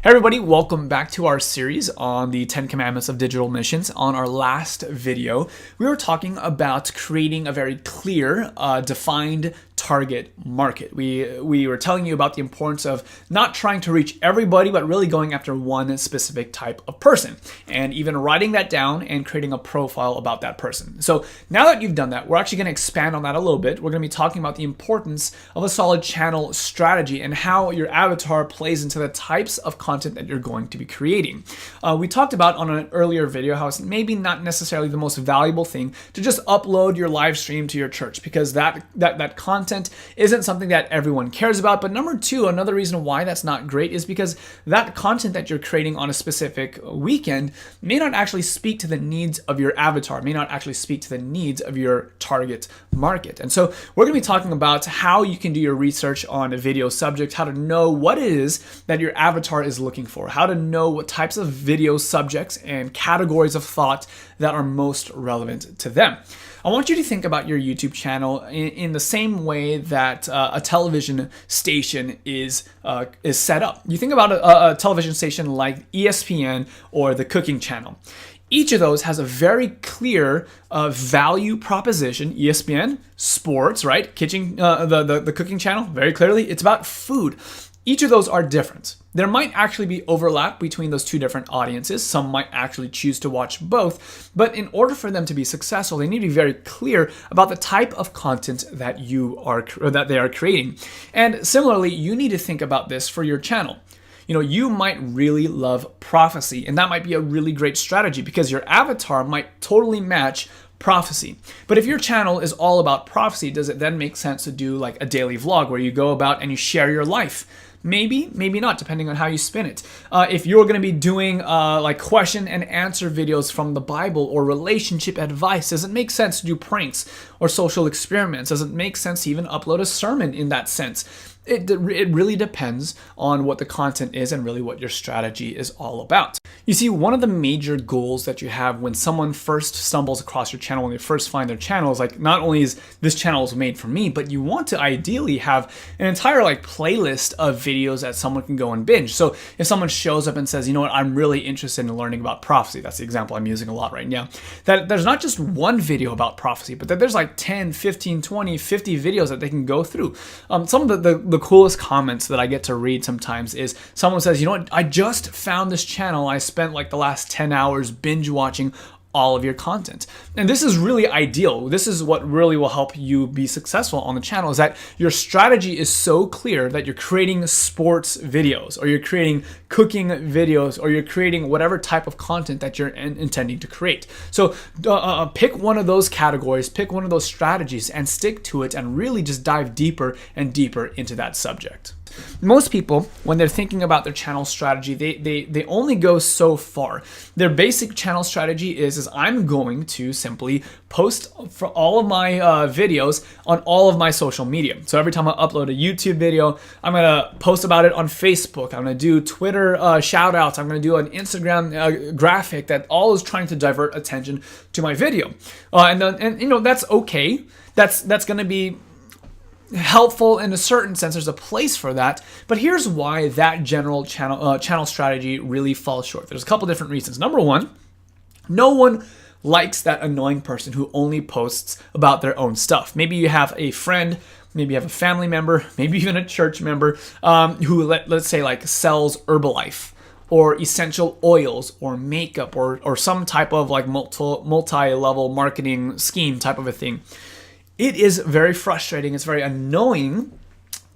Hey everybody, welcome back to our series on the 10 Commandments of Digital Missions. On our last video, we were talking about creating a very clear, defined target market. We were telling you about the importance of not trying to reach everybody, but really going after one specific type of person, and even writing that down and creating a profile about that person. So now that you've done that, we're actually going to expand on that a little bit. We're going to be talking about the importance of a solid channel strategy and how your avatar plays into the types of content that you're going to be creating. We talked about on an earlier video how it's maybe not necessarily the most valuable thing to just upload your live stream to your church, because that content isn't something that everyone cares about. But number two, another reason why that's not great is because that content that you're creating on a specific weekend may not actually speak to the needs of your avatar, may not actually speak to the needs of your target market. And so we're going to be talking about how you can do your research on a video subject, how to know what it is that your avatar is looking for, how to know what types of video subjects and categories of thought that are most relevant to them. I want you to think about your YouTube channel in the same way that a television station is set up. You think about a television station like ESPN or the cooking channel. Each of those has a very clear value proposition. ESPN, sports, right? The cooking channel, very clearly, it's about food. Each of those are different. There might actually be overlap between those two different audiences. Some might actually choose to watch both, but in order for them to be successful, they need to be very clear about the type of content that they are creating. And similarly, you need to think about this for your channel. You might really love prophecy, and that might be a really great strategy because your avatar might totally match prophecy. But if your channel is all about prophecy, does it then make sense to do like a daily vlog where you go about and you share your life? Maybe, maybe not, depending on how you spin it. If you're going to be doing like question and answer videos from the Bible or relationship advice, does it make sense to do pranks or social experiments? Does it make sense to even upload a sermon in that sense? It really depends on what the content is and really what your strategy is all about. You see, one of the major goals that you have when someone first stumbles across your channel, when they first find their channel, is like, not only is this channel is made for me, but you want to ideally have an entire playlist of videos that someone can go and binge. So if someone shows up and says, you know what, I'm really interested in learning about prophecy, that's the example I'm using a lot right now, that there's not just one video about prophecy, but that there's like 10, 15, 20, 50 videos that they can go through. Some of the coolest comments that I get to read sometimes is someone says, you know what, I just found this channel. I spent like the last 10 hours binge watching all of your content. And this is really ideal. This is what really will help you be successful on the channel, is that your strategy is so clear that you're creating sports videos, or you're creating cooking videos, or you're creating whatever type of content that you're intending to create. So pick one of those categories, pick one of those strategies and stick to it, and really just dive deeper and deeper into that subject. Most people, when they're thinking about their channel strategy, they only go so far. Their basic channel strategy is I'm going to simply post for all of my videos on all of my social media. So every time I upload a YouTube video, I'm going to post about it on Facebook. I'm going to do Twitter shout outs. I'm going to do an Instagram graphic that all is trying to divert attention to my video. And that's okay. That's going to be helpful in a certain sense. There's a place for that, but here's why that general channel strategy really falls short. There's a couple different reasons. Number one, no one likes that annoying person who only posts about their own stuff. Maybe you have a friend, maybe you have a family member, maybe even a church member who let's say like sells Herbalife or essential oils or makeup or some type of like multi-level marketing scheme type of a thing. It is very frustrating. It's very annoying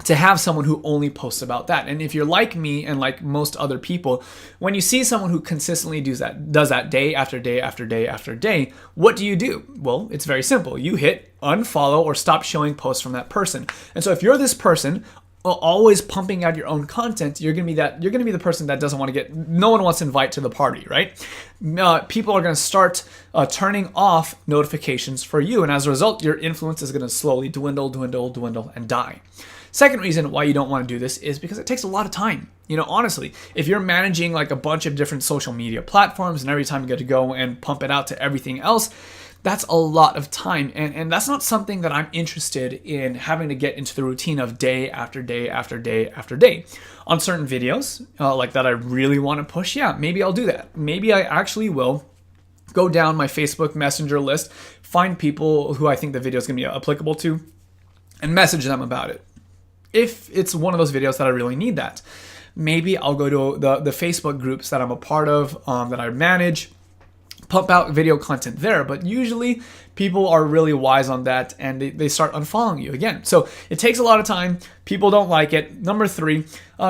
to have someone who only posts about that. And if you're like me and like most other people, when you see someone who consistently does that day after day after day after day, what do? Well, it's very simple. You hit unfollow or stop showing posts from that person. And so if you're this person always pumping out your own content, you're gonna be the person that doesn't want to get. No one wants to invite to the party, right? People are gonna start turning off notifications for you, and as a result, your influence is gonna slowly dwindle, and die. Second reason why you don't want to do this is because it takes a lot of time. Honestly, if you're managing like a bunch of different social media platforms, and every time you get to go and pump it out to everything else, That's a lot of time. And that's not something that I'm interested in having to get into the routine of day after day after day after day. On certain videos, like that I really want to push, yeah, maybe I'll do that. Maybe I actually will go down my Facebook Messenger list, find people who I think the video is going to be applicable to, and message them about it. If it's one of those videos that I really need that, maybe I'll go to the Facebook groups that I'm a part of, that I manage, pump out video content there. But usually people are really wise on that and they start unfollowing you again. So it takes a lot of time. People don't like it. Number 3,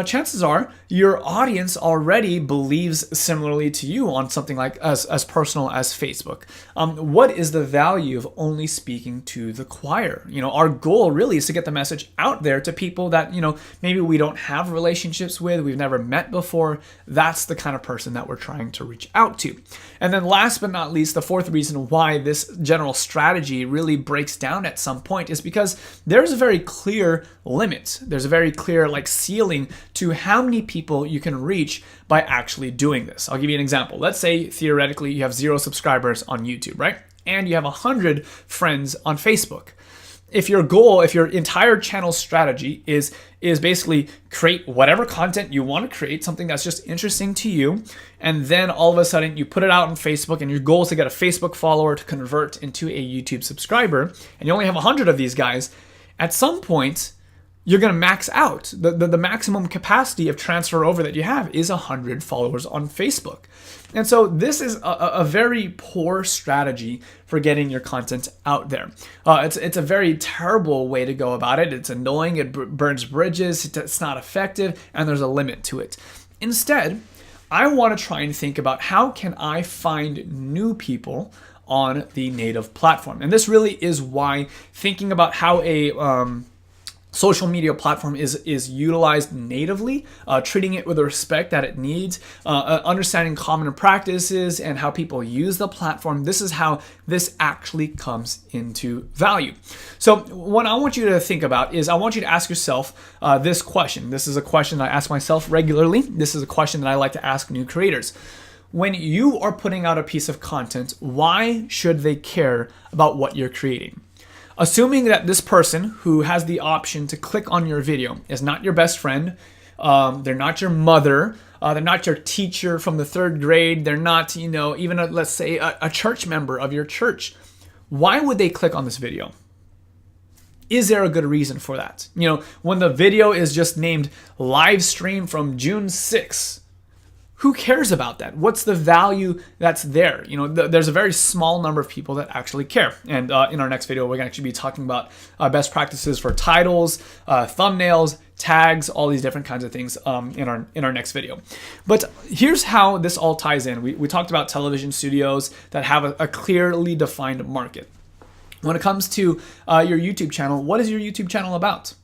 chances are your audience already believes similarly to you on something like as personal as Facebook. What is the value of only speaking to the choir? Our goal really is to get the message out there to people that, maybe we don't have relationships with, we've never met before. That's the kind of person that we're trying to reach out to. And then last but not least, the 4th reason why this general strategy really breaks down at some point is because there's a very clear limit. There's a very clear ceiling to how many people you can reach by actually doing this. I'll give you an example. Let's say theoretically you have 0 subscribers on YouTube, right? And you have 100 friends on Facebook. If your entire channel strategy is basically create whatever content you want to create, something that's just interesting to you, and then all of a sudden you put it out on Facebook and your goal is to get a Facebook follower to convert into a YouTube subscriber, and you only have 100 of these guys, at some point you're going to max out. The maximum capacity of transfer over that you have is 100 followers on Facebook. And so this is a very poor strategy for getting your content out there. It's a very terrible way to go about it. It's annoying, it burns bridges, it's not effective, and there's a limit to it. Instead, I want to try and think about how can I find new people on the native platform. And this really is why thinking about how a social media platform is utilized natively, treating it with the respect that it needs, understanding common practices and how people use the platform. This is how this actually comes into value. So what I want you to think about is I want you to ask yourself this question. This is a question I ask myself regularly. This is a question that I like to ask new creators. When you are putting out a piece of content, why should they care about what you're creating? Assuming that this person who has the option to click on your video is not your best friend, they're not your mother, they're not your teacher from the 3rd grade, they're not, even let's say a church member of your church. Why would they click on this video? Is there a good reason for that? When the video is just named live stream from June 6th, who cares about that? What's the value that's there? There's a very small number of people that actually care. And in our next video, we're going to actually be talking about best practices for titles, thumbnails, tags, all these different kinds of things in our next video. But here's how this all ties in. We talked about television studios that have a clearly defined market. When it comes to your YouTube channel, what is your YouTube channel about?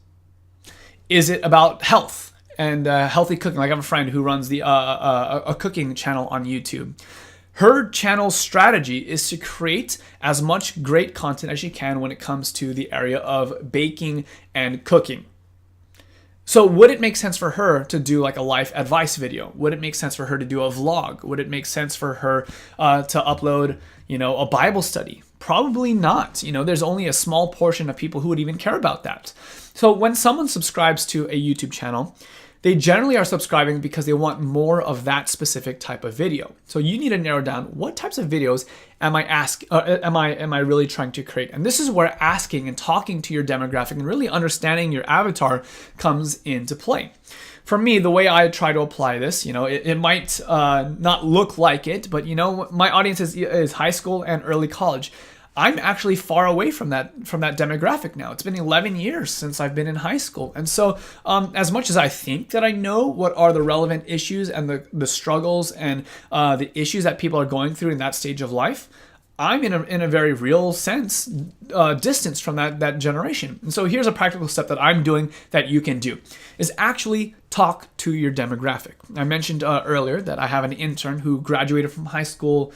Is it about health and healthy cooking? Like I have a friend who runs a cooking channel on YouTube. Her channel strategy is to create as much great content as she can when it comes to the area of baking and cooking. So would it make sense for her to do like a life advice video? Would it make sense for her to do a vlog? Would it make sense for her to upload, a Bible study? Probably not. There's only a small portion of people who would even care about that. So when someone subscribes to a YouTube channel, they generally are subscribing because they want more of that specific type of video. So you need to narrow down what types of videos am I really trying to create? And this is where asking and talking to your demographic and really understanding your avatar comes into play. For me, the way I try to apply this, it might not look like it, but my audience is high school and early college. I'm actually far away from that demographic now. It's been 11 years since I've been in high school. And so as much as I think that I know what are the relevant issues and the struggles and the issues that people are going through in that stage of life, I'm in a very real sense distanced from that generation. And so here's a practical step that I'm doing that you can do, is actually talk to your demographic. I mentioned earlier that I have an intern who graduated from high school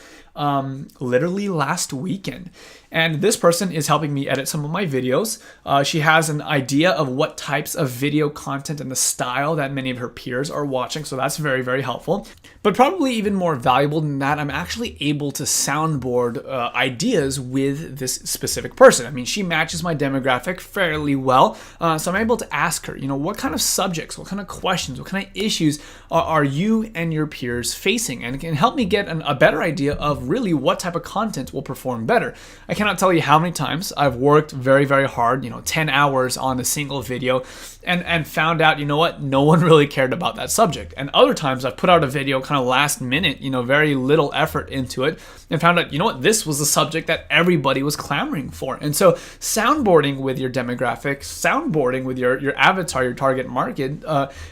literally last weekend. And this person is helping me edit some of my videos. She has an idea of what types of video content and the style that many of her peers are watching. So that's very, very helpful. But probably even more valuable than that, I'm actually able to soundboard ideas with this specific person. I mean, she matches my demographic fairly well. So I'm able to ask her, what kind of subjects, what kind of questions, what kind of issues are you and your peers facing? And it can help me get a better idea of really what type of content will perform better. I cannot tell you how many times I've worked very, very hard, 10 hours on a single video and found out, no one really cared about that subject. And other times I've put out a video kind of last minute, very little effort into it and found out, this was the subject that everybody was clamoring for. And so soundboarding with your demographic, soundboarding with your avatar, your target market,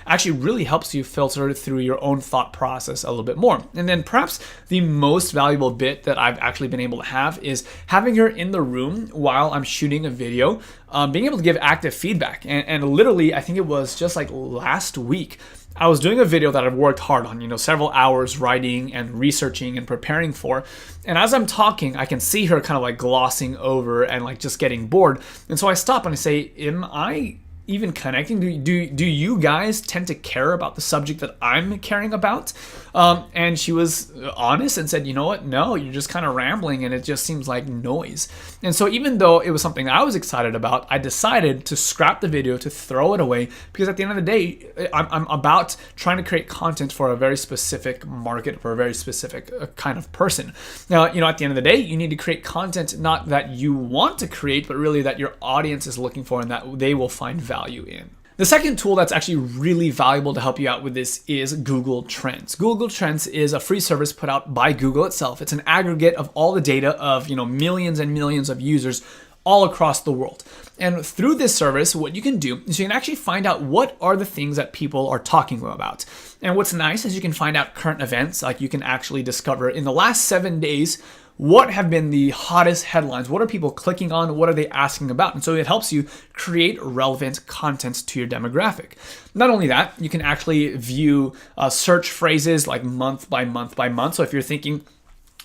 actually really helps you filter through your own thought process a little bit more. And then perhaps the most valuable bit that I've actually been able to have is having her in the room while I'm shooting a video, being able to give active feedback. And literally, I think it was just like last week, I was doing a video that I've worked hard on, several hours writing and researching and preparing for. And as I'm talking, I can see her kind of like glossing over and like just getting bored. And so I stop and I say, am I even connecting? Do you guys tend to care about the subject that I'm caring about? And she was honest and said, you know what? No, you're just kind of rambling and it just seems like noise. And so even though it was something I was excited about, I decided to scrap the video, to throw it away, because at the end of the day, I'm about trying to create content for a very specific market, for a very specific kind of person. Now, at the end of the day, you need to create content not that you want to create, but really that your audience is looking for and that they will find value in. The second tool that's actually really valuable to help you out with this is Google Trends. Google Trends is a free service put out by Google itself. It's an aggregate of all the data of millions and millions of users all across the world. And through this service, what you can do is you can actually find out what are the things that people are talking about. And what's nice is you can find out current events, like you can actually discover in the last 7 days, what have been the hottest headlines? What are people clicking on? What are they asking about? And so it helps you create relevant content to your demographic. Not only that, you can actually view search phrases like month by month by month. So if you're thinking,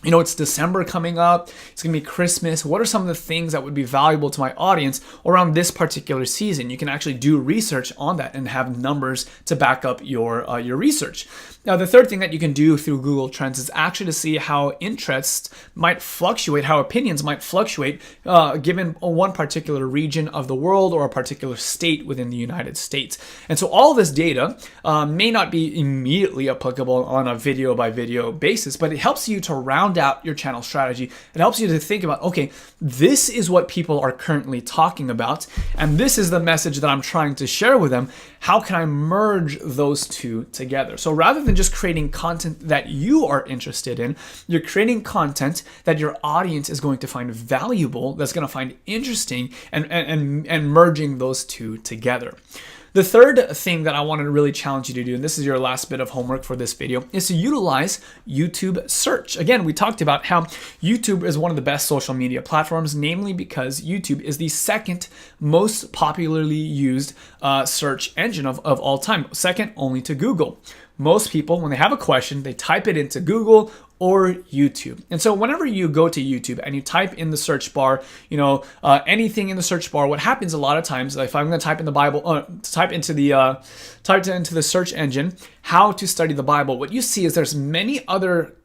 it's December coming up, it's gonna be Christmas, what are some of the things that would be valuable to my audience around this particular season? You can actually do research on that and have numbers to back up your research. Now, the third thing that you can do through Google Trends is actually to see how interests might fluctuate, how opinions might fluctuate given one particular region of the world or a particular state within the United States. And so all this data may not be immediately applicable on a video by video basis, but it helps you to round out your channel strategy. It helps you to think about, okay, this is what people are currently talking about, and this is the message that I'm trying to share with them. How can I merge those two together? So rather than just creating content that you are interested in, you're creating content that your audience is going to find valuable, that's going to find interesting, and merging those two together. The third thing that I wanted to really challenge you to do, and this is your last bit of homework for this video, is to utilize YouTube search. Again, we talked about how YouTube is one of the best social media platforms, namely because YouTube is the second most popularly used search engine of all time, second only to Google. Most people, when they have a question, they type it into Google or YouTube. And so whenever you go to YouTube and you type in the search bar, anything in the search bar, what happens a lot of times, if I'm going to type in the Bible, type into the search engine, how to study the Bible, what you see is there's many other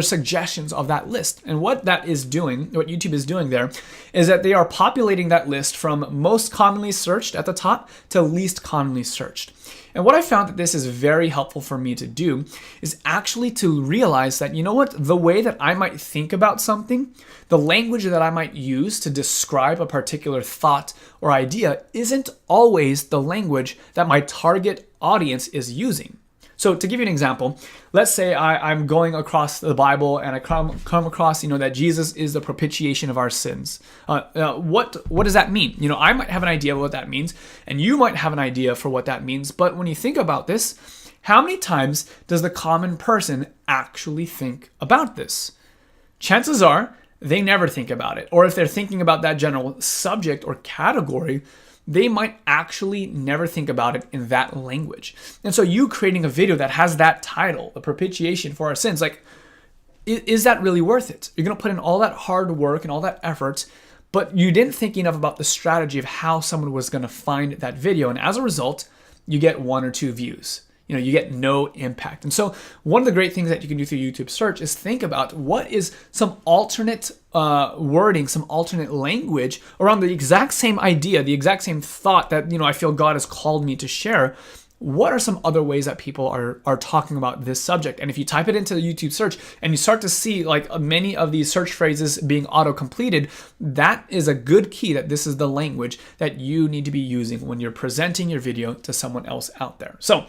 suggestions of that list. And what that is doing, what YouTube is doing there, is that they are populating that list from most commonly searched at the top to least commonly searched. And what I found that this is very helpful for me to do is actually to realize that, the way that I might think about something, the language that I might use to describe a particular thought or idea isn't always the language that my target audience is using. So to give you an example, let's say I'm going across the Bible and I come across, that Jesus is the propitiation of our sins. What does that mean? I might have an idea of what that means, and you might have an idea for what that means. But when you think about this, how many times does the common person actually think about this? Chances are they never think about it. Or if they're thinking about that general subject or category, they might actually never think about it in that language. And so you creating a video that has that title, the propitiation for our sins, like, is that really worth it? You're going to put in all that hard work and all that effort, but you didn't think enough about the strategy of how someone was going to find that video. And as a result, you get 1 or 2 views. You get no impact. And so one of the great things that you can do through YouTube search is think about what is some alternate wording, some alternate language around the exact same idea, the exact same thought that, I feel God has called me to share. What are some other ways that people are talking about this subject? And if you type it into the YouTube search and you start to see like many of these search phrases being auto-completed, that is a good key that this is the language that you need to be using when you're presenting your video to someone else out there. So,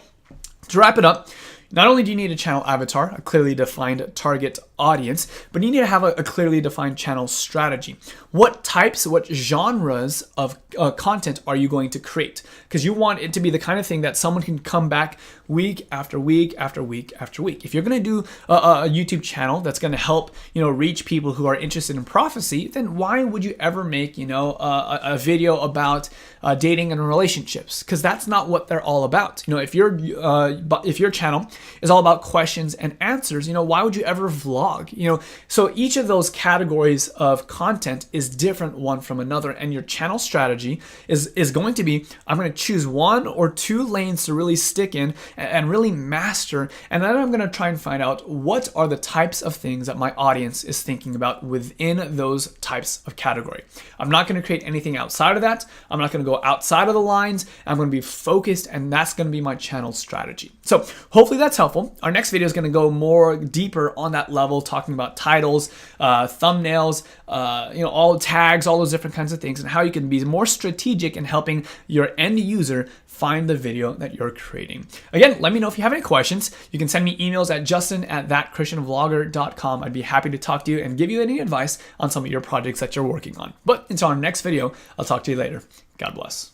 to wrap it up, not only do you need a channel avatar, a clearly defined target audience, but you need to have a clearly defined channel strategy. What types, what genres of content are you going to create? Because you want it to be the kind of thing that someone can come back week after week after week after week. If you're going to do a YouTube channel that's going to help, reach people who are interested in prophecy, then why would you ever make, a video about dating and relationships? Because that's not what they're all about. If your channel is all about questions and answers, why would you ever vlog? So each of those categories of content is different one from another, and your channel strategy is going to be, I'm going to choose 1 or 2 lanes to really stick in and really master, and then I'm going to try and find out what are the types of things that my audience is thinking about within those types of category. I'm not going to create anything outside of that. I'm not going to go outside of the lines. I'm going to be focused, and that's going to be my channel strategy. So hopefully that's helpful. Our next video is going to go more deeper on that level, talking about titles, thumbnails, all tags, all those different kinds of things, and how you can be more strategic in helping your end user find the video that you're creating. Again, let me know if you have any questions. You can send me emails at justin@thatchristianvlogger.com. I'd be happy to talk to you and give you any advice on some of your projects that you're working on. But until our next video, I'll talk to you later. God bless.